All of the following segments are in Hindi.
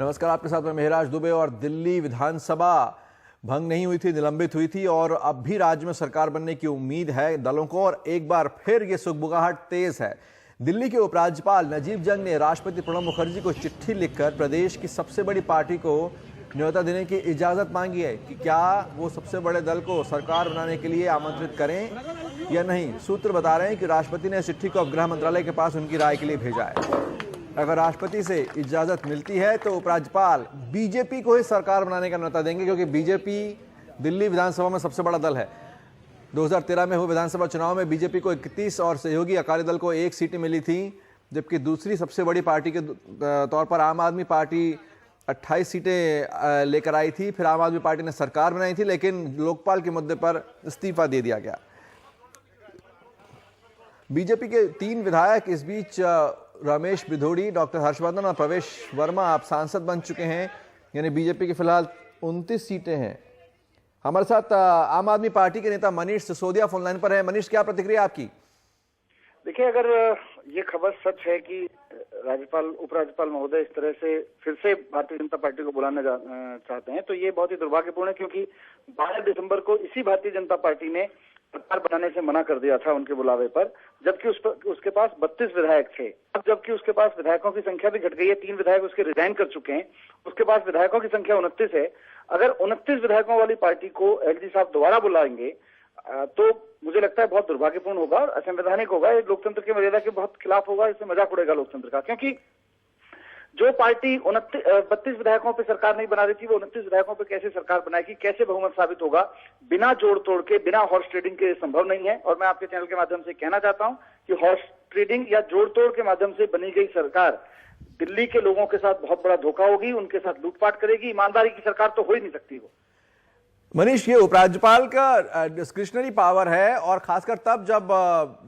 नमस्कार, आपके साथ मैं मेहराज दुबे। और दिल्ली विधानसभा भंग नहीं हुई थी, निलंबित हुई थी और अब भी राज्य में सरकार बनने की उम्मीद है दलों को और एक बार फिर ये सुगबुगाहट तेज है। दिल्ली के उपराज्यपाल नजीब जंग ने राष्ट्रपति प्रणब मुखर्जी को चिट्ठी लिखकर प्रदेश की सबसे बड़ी पार्टी को न्योता देने की इजाजत मांगी है कि क्या वो सबसे बड़े दल को सरकार बनाने के लिए आमंत्रित करें या नहीं। सूत्र बता रहे हैं कि राष्ट्रपति ने इस चिट्ठी को अब गृह मंत्रालय के पास उनकी राय के लिए भेजा है। अगर राष्ट्रपति से इजाजत मिलती है तो उपराज्यपाल बीजेपी को ही सरकार बनाने का न्योता देंगे, क्योंकि बीजेपी दिल्ली विधानसभा में सबसे बड़ा दल है। 2013 में हुए विधानसभा चुनाव में बीजेपी को 31 और सहयोगी अकाली दल को 1 सीटें मिली थी, जबकि दूसरी सबसे बड़ी पार्टी के तौर पर आम आदमी पार्टी 28 सीटें लेकर आई थी। फिर आम आदमी पार्टी ने सरकार बनाई थी, लेकिन लोकपाल के मुद्दे पर इस्तीफा दे दिया गया। बीजेपी के 3 विधायक इस बीच रमेश बिधोड़ी, डॉक्टर हर्षवर्धन और प्रवेश वर्मा आप सांसद बन चुके हैं, यानी बीजेपी की फिलहाल 29 सीटें हैं। हमारे साथ आम आदमी पार्टी के नेता मनीष सिसोदिया फोन लाइन पर है। मनीष, क्या प्रतिक्रिया आपकी? देखिए, अगर ये खबर सच है कि राज्यपाल उपराज्यपाल महोदय इस तरह से फिर से भारतीय जनता पार्टी को बुलाना चाहते हैं, तो ये बहुत ही दुर्भाग्यपूर्ण है, क्योंकि 12 दिसंबर को इसी भारतीय जनता पार्टी ने सरकार बनाने से मना कर दिया था उनके बुलावे पर, जबकि उसके पास 32 विधायक थे। अब जबकि उसके पास विधायकों की संख्या भी घट गई है, 3 विधायक उसके रिजाइन कर चुके हैं, उसके पास विधायकों की संख्या 29 है। अगर 29 विधायकों वाली पार्टी को एलजी साहब दोबारा बुलाएंगे तो मुझे लगता है बहुत दुर्भाग्यपूर्ण होगा और असंवैधानिक होगा। ये लोकतंत्र की मर्यादा के बहुत खिलाफ होगा, इससे मजाक उड़ेगा लोकतंत्र का। क्योंकि जो पार्टी 32 विधायकों पे सरकार नहीं बना रही थी, वो 29 विधायकों पे कैसे सरकार बनाएगी, कैसे बहुमत साबित होगा? बिना जोड़ तोड़ के, बिना हॉर्स ट्रेडिंग के संभव नहीं है। और मैं आपके चैनल के माध्यम से कहना चाहता हूं कि हॉर्स ट्रेडिंग या जोड़ तोड़ के माध्यम से बनी गई सरकार दिल्ली के लोगों के साथ बहुत बड़ा धोखा होगी, उनके साथ लूटपाट करेगी। ईमानदारी की सरकार तो हो ही नहीं सकती वो। मनीष, ये उपराज्यपाल का डिस्क्रिशनरी पावर है और खासकर तब जब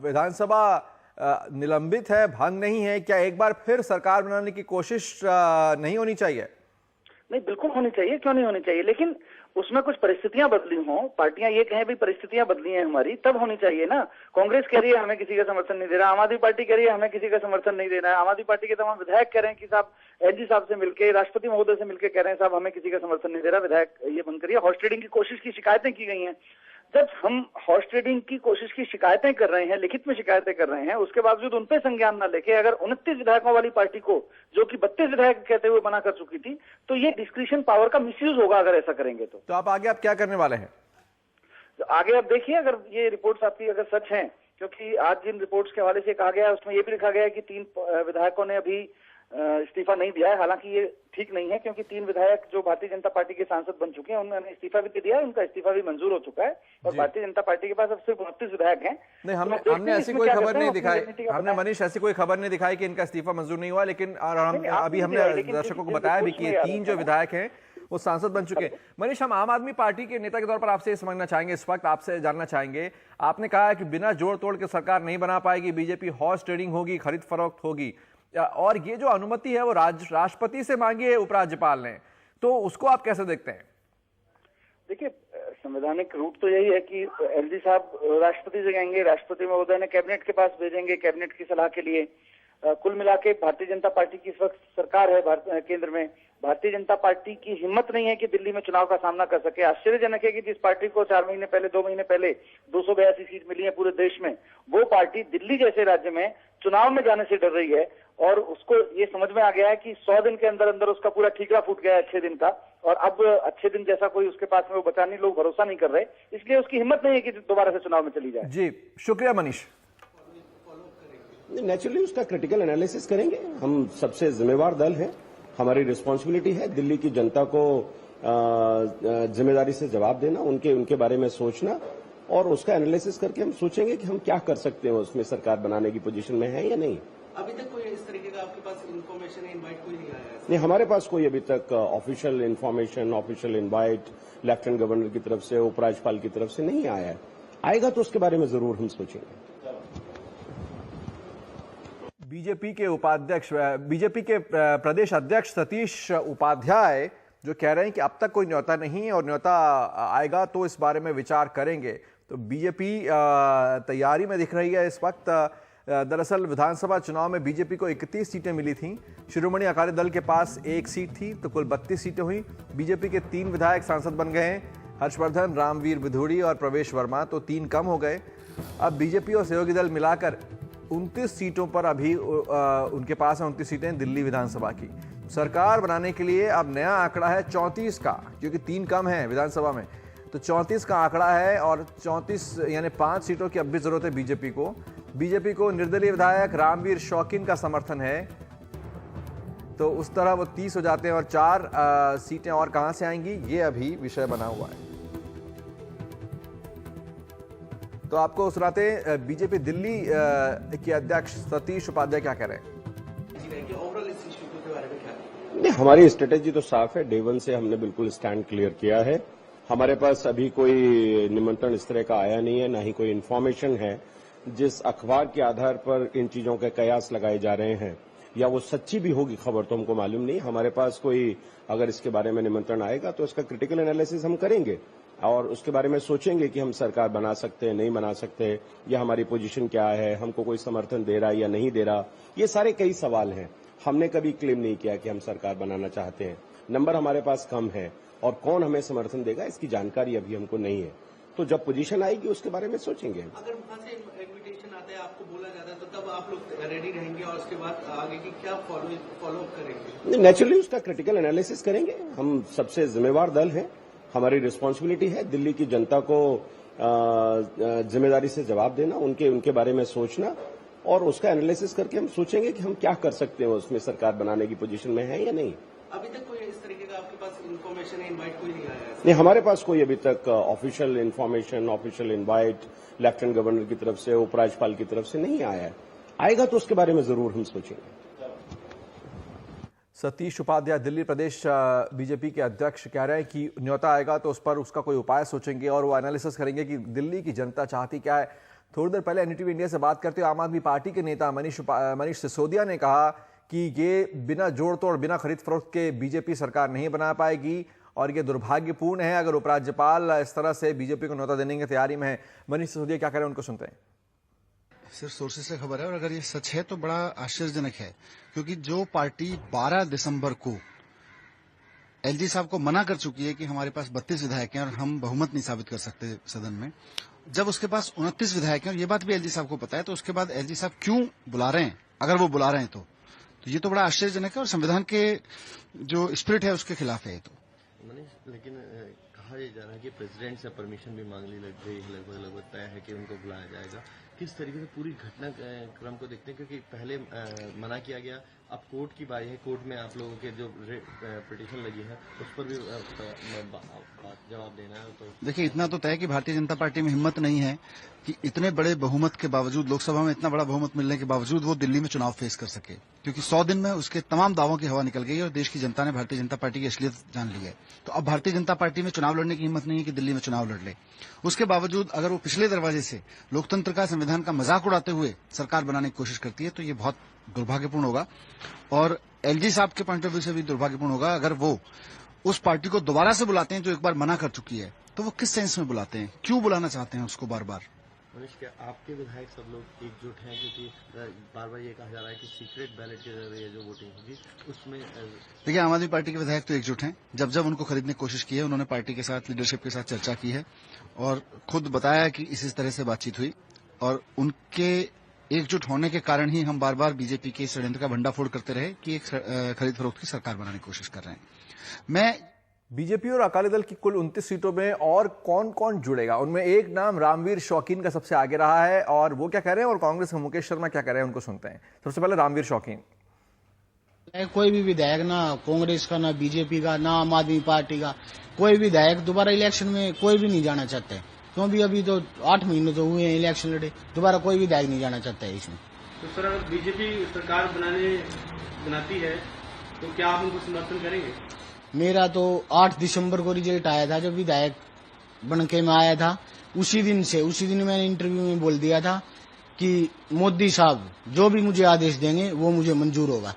विधानसभा निलंबित है, भंग नहीं है, क्या एक बार फिर सरकार बनाने की कोशिश नहीं होनी चाहिए? नहीं, बिल्कुल होनी चाहिए, क्यों नहीं होनी चाहिए, लेकिन उसमें कुछ परिस्थितियां बदली हों, पार्टियां ये कहें भी परिस्थितियां बदली हैं हमारी, तब होनी चाहिए ना। कांग्रेस कह रही है हमें किसी का समर्थन नहीं दे रहा, आम आदमी पार्टी कह रही है हमें किसी का समर्थन नहीं देना है, आम आदमी पार्टी के तमाम विधायक कह रहे हैं कि साहब एलजी साहब से मिलकर, राष्ट्रपति महोदय से मिलकर कह रहे हैं साहब हमें किसी का समर्थन नहीं दे रहा, विधायक ये बंद करिए। हॉर्स ट्रेडिंग की कोशिश की शिकायतें की गई हैं। जब हम हॉर्स ट्रेडिंग की कोशिश की शिकायतें कर रहे हैं, लिखित में शिकायतें कर रहे हैं, उसके बावजूद उन पे संज्ञान न लेके अगर 29 विधायकों वाली पार्टी को, जो कि 32 विधायक कहते हुए मना कर चुकी थी, तो ये डिस्क्रिशन पावर का मिसयूज होगा अगर ऐसा करेंगे तो आप आगे क्या करने वाले हैं? तो आगे आप देखिए, अगर ये रिपोर्ट्स आपकी अगर सच हैं, क्योंकि आज जिन रिपोर्ट्स के हवाले से कहा गया है उसमें ये भी लिखा गया है कि 3 विधायकों ने अभी इस्तीफा नहीं दिया है। हालांकि ये ठीक नहीं है, क्योंकि 3 विधायक जो भारतीय जनता पार्टी के सांसद बन चुके हैं उन्होंने इस्तीफा भी दे दिया है, उनका इस्तीफा भी मंजूर हो चुका है और भारतीय जनता पार्टी के पास अब सिर्फ 29 विधायक हैं। नहीं, हमने ऐसी कोई खबर नहीं दिखाई, हमने मनीष ऐसी कोई खबर नहीं दिखाई कि इनका इस्तीफा मंजूर नहीं हुआ, लेकिन अभी हमने दर्शकों को बताया भी कि 3 जो विधायक हैं वो सांसद बन चुके हैं। मनीष, हम आम आदमी पार्टी के नेता के तौर पर आपसे ये समझना चाहेंगे, इस वक्त आपसे जानना चाहेंगे, आपने कहा है कि बिना जोड़ तोड़ के सरकार नहीं बना पाएगी, बीजेपी हॉर्स ट्रेडिंग होगी, खरीद फरोख्त होगी, और ये जो अनुमति है वो राष्ट्रपति से मांगी है उपराज्यपाल ने, तो उसको आप कैसे देखते हैं? देखिए, संवैधानिक रूट तो यही है कि एलजी साहब राष्ट्रपति से कहेंगे, राष्ट्रपति महोदय ने कैबिनेट के पास भेजेंगे कैबिनेट की सलाह के लिए। कुल मिला के भारतीय जनता पार्टी की इस वक्त सरकार है केंद्र में। भारतीय जनता पार्टी की हिम्मत नहीं है कि दिल्ली में चुनाव का सामना कर सके। आश्चर्यजनक है कि जिस पार्टी को 2 महीने पहले 282 सीट मिली है पूरे देश में, वो पार्टी दिल्ली जैसे राज्य में चुनाव में जाने से डर रही है। और उसको ये समझ में आ गया है कि 100 दिन के अंदर अंदर उसका पूरा ठीकरा फूट गया है अच्छे दिन का, और अब अच्छे दिन जैसा कोई उसके पास में वो बचा नहीं, लोग भरोसा नहीं कर रहे, इसलिए उसकी हिम्मत नहीं है कि दोबारा से चुनाव में चली जाए। जी, शुक्रिया मनीष। नेचुरली उसका क्रिटिकल एनालिसिस करेंगे। हम सबसे जिम्मेवार दल हैं, हमारी रिस्पॉन्सिबिलिटी है दिल्ली की जनता को जिम्मेदारी से जवाब देना, उनके बारे में सोचना, और उसका एनालिसिस करके हम सोचेंगे कि हम क्या कर सकते हैं, उसमें सरकार बनाने की पोजीशन में है या नहीं। अभी तक कोई इस तरीके का आपके पास इन्फॉर्मेशन इनवाइट कोई नहीं आया है? नहीं, हमारे पास कोई अभी तक official information, official invite lieutenant governor की तरफ से, उपराज्यपाल की तरफ से नहीं आया है। आएगा तो उसके बारे में जरूर हम सोचेंगे। बीजेपी के प्रदेश अध्यक्ष सतीश उपाध्याय जो कह रहे हैं कि अब तक कोई न्योता नहीं है और न्योता आएगा तो इस बारे में विचार करेंगे, तो बीजेपी तैयारी में दिख रही है इस वक्त। दरअसल विधानसभा चुनाव में बीजेपी को 31 सीटें मिली थीं। शिरोमणि अकाली दल के पास 1 सीट थी, तो कुल 32 सीटें हुई। बीजेपी के 3 विधायक सांसद बन गए हैं, हर्षवर्धन, रामवीर विधुड़ी और प्रवेश वर्मा, तो 3 कम हो गए। अब बीजेपी और सहयोगी दल मिलाकर 29 सीटों पर अभी उनके पास है 29 सीटें दिल्ली विधानसभा की। सरकार बनाने के लिए अब नया आंकड़ा है 34 का, क्योंकि 3 कम है विधानसभा में, तो 34 का आंकड़ा है और 34 यानी 5 सीटों की अब भी जरूरत है बीजेपी को। बीजेपी को निर्दलीय विधायक रामवीर शौकीन का समर्थन है, तो उस तरह वो 30 हो जाते हैं और 4 सीटें और कहां से आएंगी ये अभी विषय बना हुआ है। तो आपको सुनाते हैं बीजेपी दिल्ली के अध्यक्ष सतीश उपाध्याय क्या कह रहे हैं। ओवरऑल इस इश्यू के बारे में क्या नहीं, हमारी स्ट्रेटेजी तो साफ है। डे 1 से हमने बिल्कुल स्टैंड क्लियर किया है। हमारे पास अभी कोई निमंत्रण इस तरह का आया नहीं है, ना ही कोई इन्फॉर्मेशन है। जिस अखबार के आधार पर इन चीजों के कयास लगाए जा रहे हैं या वो सच्ची भी होगी खबर तो हमको मालूम नहीं। हमारे पास कोई अगर इसके बारे में निमंत्रण आएगा तो इसका क्रिटिकल एनालिसिस हम करेंगे और उसके बारे में सोचेंगे कि हम सरकार बना सकते हैं, नहीं बना सकते, या हमारी पोजीशन क्या है, हमको कोई समर्थन दे रहा या नहीं दे रहा। ये सारे कई सवाल हैं। हमने कभी क्लेम नहीं किया कि हम सरकार बनाना चाहते हैं। नंबर हमारे पास कम है और कौन हमें समर्थन देगा इसकी जानकारी अभी हमको नहीं है। तो जब पोजीशन आएगी उसके बारे में सोचेंगे। अगर वहां से इन्विटेशन आता है, आपको बोला जाता है, तो तब आप लोग रेडी रहेंगे और उसके बाद आगे की क्या फॉलो करेंगे? नेचुरली उसका क्रिटिकल एनालिसिस करेंगे। हम सबसे जिम्मेवार दल हैं, हमारी रिस्पॉन्सिबिलिटी है दिल्ली की जनता को जिम्मेदारी से जवाब देना, उनके बारे में सोचना और उसका एनालिसिस करके हम सोचेंगे कि हम क्या कर सकते हैं, उसमें सरकार बनाने की पोजीशन में है या नहीं। अभी तक कोई इस तरीके का आपके पास इन्फॉर्मेशन है, इनवाइट कोई नहीं आया है? नहीं, हमारे पास कोई अभी तक official information, official invite lieutenant governor की तरफ से, उपराज्यपाल की तरफ से नहीं आया है। आएगा तो उसके बारे में जरूर हम सोचेंगे। सतीश उपाध्याय दिल्ली प्रदेश बीजेपी के अध्यक्ष कह रहे हैं कि न्योता आएगा तो उस पर उसका कोई उपाय सोचेंगे और वो एनालिसिस करेंगे कि दिल्ली की जनता चाहती क्या है। थोड़ी देर पहले एनडीटीवी इंडिया से बात करते हुए आम आदमी पार्टी के नेता मनीष सिसोदिया ने कहा कि ये बिना जोड़ तोड़, बिना खरीद फरोख्त के बीजेपी सरकार नहीं बना पाएगी और ये दुर्भाग्यपूर्ण है अगर उपराज्यपाल इस तरह से बीजेपी को न्योता देने की तैयारी में है। मनीष सिसोदिया क्या कह रहे हैं, उनको सुनते हैं। सिर्फ सोर्सेज से खबर है और अगर ये सच है तो बड़ा आश्चर्यजनक है, क्योंकि जो पार्टी 12 दिसंबर को एलजी साहब को मना कर चुकी है कि हमारे पास 32 विधायक हैं और हम बहुमत नहीं साबित कर सकते सदन में, जब उसके पास 29 विधायक हैं और ये बात भी एलजी साहब को पता है, तो उसके बाद एलजी साहब क्यों बुला रहे हैं, अगर वो बुला रहे हैं तो ये तो बड़ा आश्चर्यजनक है और संविधान के जो स्पिरिट है उसके खिलाफ है ये तो। लेकिन कहा जा रहा है कि प्रेसिडेंट से परमिशन भी मांगनी लग गई, लगभग तय है कि उनको बुलाया जाएगा। किस तरीके से पूरी घटनाक्रम को देखते हैं, क्योंकि पहले मना किया गया, अब कोर्ट की बारी है, कोर्ट में आप लोगों के जो पिटीशन लगी है उस पर भी जवाब देना है। तो देखिए, इतना तो तय है कि भारतीय जनता पार्टी में हिम्मत नहीं है कि इतने बड़े बहुमत के बावजूद, लोकसभा में इतना बड़ा बहुमत मिलने के बावजूद वो दिल्ली में चुनाव फेस कर सके, क्योंकि 100 दिन में उसके तमाम दावों की हवा निकल गई और देश की जनता ने भारतीय जनता पार्टी की असलियत जान ली है। तो अब भारतीय जनता पार्टी में चुनाव लड़ने की हिम्मत नहीं है कि दिल्ली में चुनाव लड़ ले। उसके बावजूद अगर वो पिछले दरवाजे से लोकतंत्र का, संविधान का मजाक उड़ाते हुए सरकार बनाने की कोशिश करती है तो ये बहुत दुर्भाग्यपूर्ण होगा और एलजी साहब के पॉइंट ऑफ व्यू से भी दुर्भाग्यपूर्ण होगा। अगर वो उस पार्टी को दोबारा से बुलाते हैं जो एक बार मना कर चुकी है, तो वो किस सेंस में बुलाते हैं, क्यों बुलाना चाहते हैं उसको बार बार? मनीष, क्या आपके विधायक सब लोग एकजुट हैं? क्योंकि बार बार ये कहा जा रहा है कि सीक्रेट बैलेट के जरिए जो वोटिंग होगी उसमें देखिए, आम आदमी पार्टी के विधायक तो एकजुट हैं। जब जब उनको खरीदने की कोशिश की है उन्होंने पार्टी के साथ, लीडरशिप के साथ चर्चा की है और खुद बताया कि इस तरह से बातचीत हुई और उनके एकजुट होने के कारण ही हम बार बार बीजेपी के षड्यंत्र का भंडाफोड़ करते रहे कि एक खरीद फरोख्त की सरकार बनाने की कोशिश कर रहे हैं। बीजेपी और अकाली दल की कुल 29 सीटों में और कौन कौन जुड़ेगा, उनमें एक नाम रामवीर शौकीन का सबसे आगे रहा है और वो क्या कह रहे हैं और कांग्रेस के मुकेश शर्मा क्या कह रहे हैं, उनको सुनते हैं। सबसे पहले रामवीर शौकीन। कोई भी विधायक, ना कांग्रेस का, ना बीजेपी का, ना आम आदमी पार्टी का, कोई विधायक दोबारा इलेक्शन में कोई भी नहीं जाना चाहता है, क्योंकि अभी तो 8 महीने तो हुए हैं इलेक्शन लड़े, दोबारा कोई विधायक नहीं जाना चाहता है इसमें। तो सर, अगर बीजेपी सरकार बनाती है तो क्या आप उनको समर्थन करेंगे? मेरा तो 8 दिसंबर को रिजल्ट आया था, जब विधायक बनके मैं आया था, उसी दिन मैंने इंटरव्यू में बोल दिया था कि मोदी साहब जो भी मुझे आदेश देंगे वो मुझे मंजूर होगा,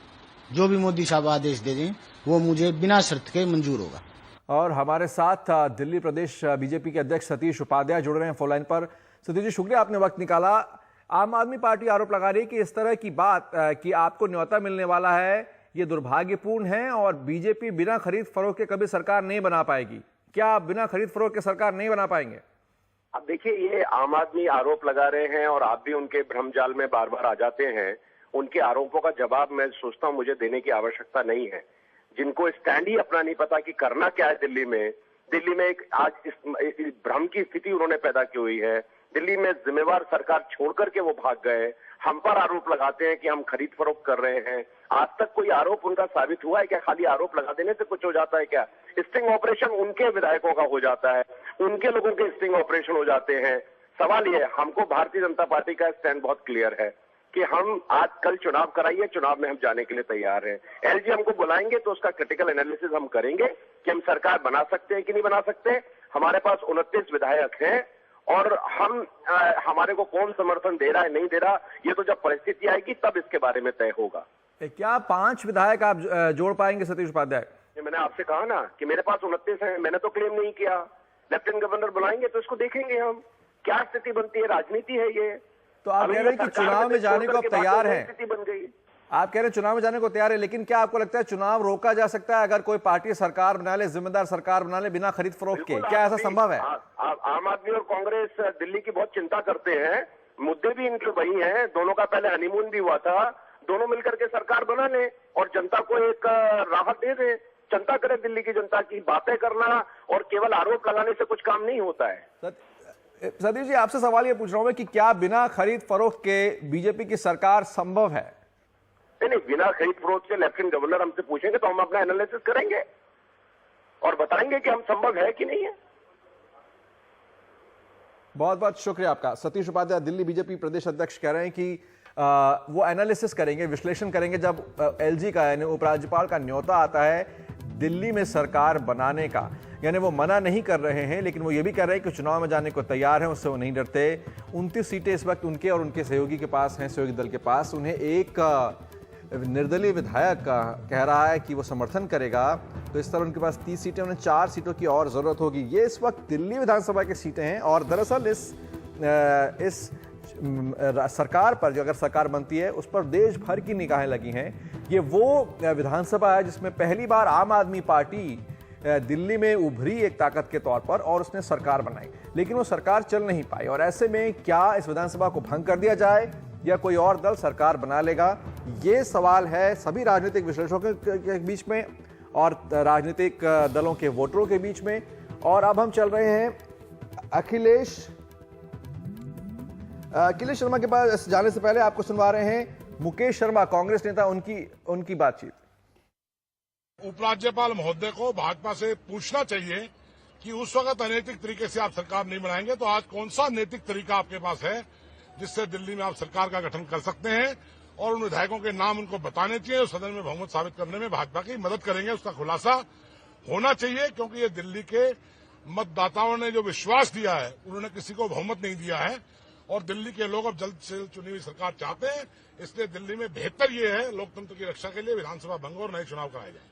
जो भी मोदी साहब आदेश दे दें वो मुझे बिना शर्त के मंजूर होगा। और हमारे साथ दिल्ली प्रदेश बीजेपी के अध्यक्ष सतीश उपाध्याय जुड़ रहे हैं फोन लाइन पर। सतीश जी, शुक्रिया आपने वक्त निकाला। आम आदमी पार्टी आरोप लगा रही है कि इस तरह की बात कि आपको न्योता मिलने वाला है, ये दुर्भाग्यपूर्ण है और बीजेपी बिना खरीद फरोख्त के कभी सरकार नहीं बना पाएगी। क्या आप बिना खरीद फरोख्त के सरकार नहीं बना पाएंगे? अब देखिए, ये आम आदमी आरोप लगा रहे हैं और आप भी उनके भ्रमजाल में बार बार आ जाते हैं। उनके आरोपों का जवाब मैं सोचता हूं मुझे देने की आवश्यकता नहीं है। जिनको स्टैंड ही अपना नहीं पता कि करना क्या है दिल्ली में एक आज इस भ्रम की स्थिति उन्होंने पैदा की हुई है। दिल्ली में जिम्मेवार सरकार छोड़ करके वो भाग गए। हम पर आरोप लगाते हैं कि हम खरीद फरोख्त कर रहे हैं। आज तक कोई आरोप उनका साबित हुआ है क्या? खाली आरोप लगा देने से कुछ हो जाता है क्या? स्टिंग ऑपरेशन उनके विधायकों का हो जाता है, उनके लोगों के स्टिंग ऑपरेशन हो जाते हैं। सवाल ये है, हमको भारतीय जनता पार्टी का स्टैंड बहुत क्लियर है कि हम आज कल चुनाव कराइए, चुनाव में हम जाने के लिए तैयार हैं। एलजी हमको बुलाएंगे तो उसका क्रिटिकल एनालिसिस हम करेंगे कि हम सरकार बना सकते हैं कि नहीं बना सकते। हमारे पास 29 विधायक हैं और हमारे को कौन समर्थन दे रहा है नहीं दे रहा, ये तो जब परिस्थिति आएगी तब इसके बारे में तय होगा। क्या 5 विधायक आप जोड़ पाएंगे सतीश उपाध्याय? मैंने आपसे कहा ना कि मेरे पास 29 हैं, मैंने तो क्लेम नहीं किया। लेफ्टिनेंट गवर्नर बुलाएंगे तो इसको देखेंगे हम क्या स्थिति बनती है। राजनीति है ये। तो आप कह रहे हैं कि चुनाव में जाने को आप तैयार हैं? स्थिति बन गई। आप कह रहे हैं चुनाव में जाने को तैयार है, लेकिन क्या आपको लगता है चुनाव रोका जा सकता है अगर कोई पार्टी सरकार बना ले, जिम्मेदार सरकार बना ले बिना खरीद फरोख्त के? क्या ऐसा संभव है? आम आदमी और कांग्रेस दिल्ली की बहुत चिंता करते हैं। मुद्दे भी इनके वही हैं। दोनों का पहले हनीमून भी हुआ था। दोनों मिलकर के सरकार बना ले और जनता को एक राहत दे दे। चिंता करे दिल्ली की जनता की। बातें करना और केवल आरोप लगाने से कुछ काम नहीं होता है। सतीश जी, आपसे सवाल ये पूछ रहा हूं मैं कि क्या बिना खरीद फरोख्त के बीजेपी की सरकार संभव है? नहीं, बिना खरीद फरोख्त के लेफ्टिनेंट गवर्नर हमसे पूछेंगे तो हम अपना एनालिसिस करेंगे और बताएंगे कि हम संभव है कि नहीं है। बहुत बहुत शुक्रिया आपका। सतीश उपाध्याय दिल्ली बीजेपी प्रदेश अध्यक्ष कह रहे हैं कि वो एनालिसिस करेंगे, विश्लेषण करेंगे जब एलजी का यानी उपराज्यपाल का न्योता आता है दिल्ली में सरकार बनाने का। यानी वो मना नहीं कर रहे हैं, लेकिन वो ये भी कह रहे हैं कि चुनाव में जाने को तैयार हैं, उससे वो नहीं डरते। 29 सीटें इस वक्त उनके और उनके सहयोगी के पास हैं, सहयोगी दल के पास। उन्हें एक निर्दलीय विधायक कह रहा है कि वो समर्थन करेगा, तो इस तरह उनके पास 30 सीटें, उन्हें 4 सीटों की और जरूरत होगी। ये इस वक्त दिल्ली विधानसभा की सीटें हैं और दरअसल इस सरकार पर, जो अगर सरकार बनती है, उस पर देश भर की निगाहें लगी हैं। ये वो विधानसभा है जिसमें पहली बार आम आदमी पार्टी दिल्ली में उभरी एक ताकत के तौर पर और उसने सरकार बनाई, लेकिन वो सरकार चल नहीं पाई। और ऐसे में क्या इस विधानसभा को भंग कर दिया जाए या कोई और दल सरकार बना लेगा? ये सवाल है सभी राजनीतिक विश्लेषकों के बीच में और राजनीतिक दलों के वोटरों के बीच में। और अब हम चल रहे हैं अखिलेश शर्मा के पास। जाने से पहले आपको सुनवा रहे हैं मुकेश शर्मा, कांग्रेस नेता, उनकी बातचीत। उपराज्यपाल महोदय को भाजपा से पूछना चाहिए कि उस वक्त अनैतिक तरीके से आप सरकार नहीं बनाएंगे तो आज कौन सा नैतिक तरीका आपके पास है जिससे दिल्ली में आप सरकार का गठन कर सकते हैं, और उन विधायकों के नाम उनको बताने चाहिए और सदन में बहुमत साबित करने में भाजपा की मदद करेंगे। उसका खुलासा होना चाहिए, क्योंकि ये दिल्ली के मतदाताओं ने जो विश्वास दिया है, उन्होंने किसी को बहुमत नहीं दिया है और दिल्ली के लोग अब जल्द से जल्द चुनी हुई सरकार चाहते हैं। इसलिए दिल्ली में बेहतर ये है लोकतंत्र की रक्षा के लिए विधानसभा भंग और नए चुनाव कराए जाए।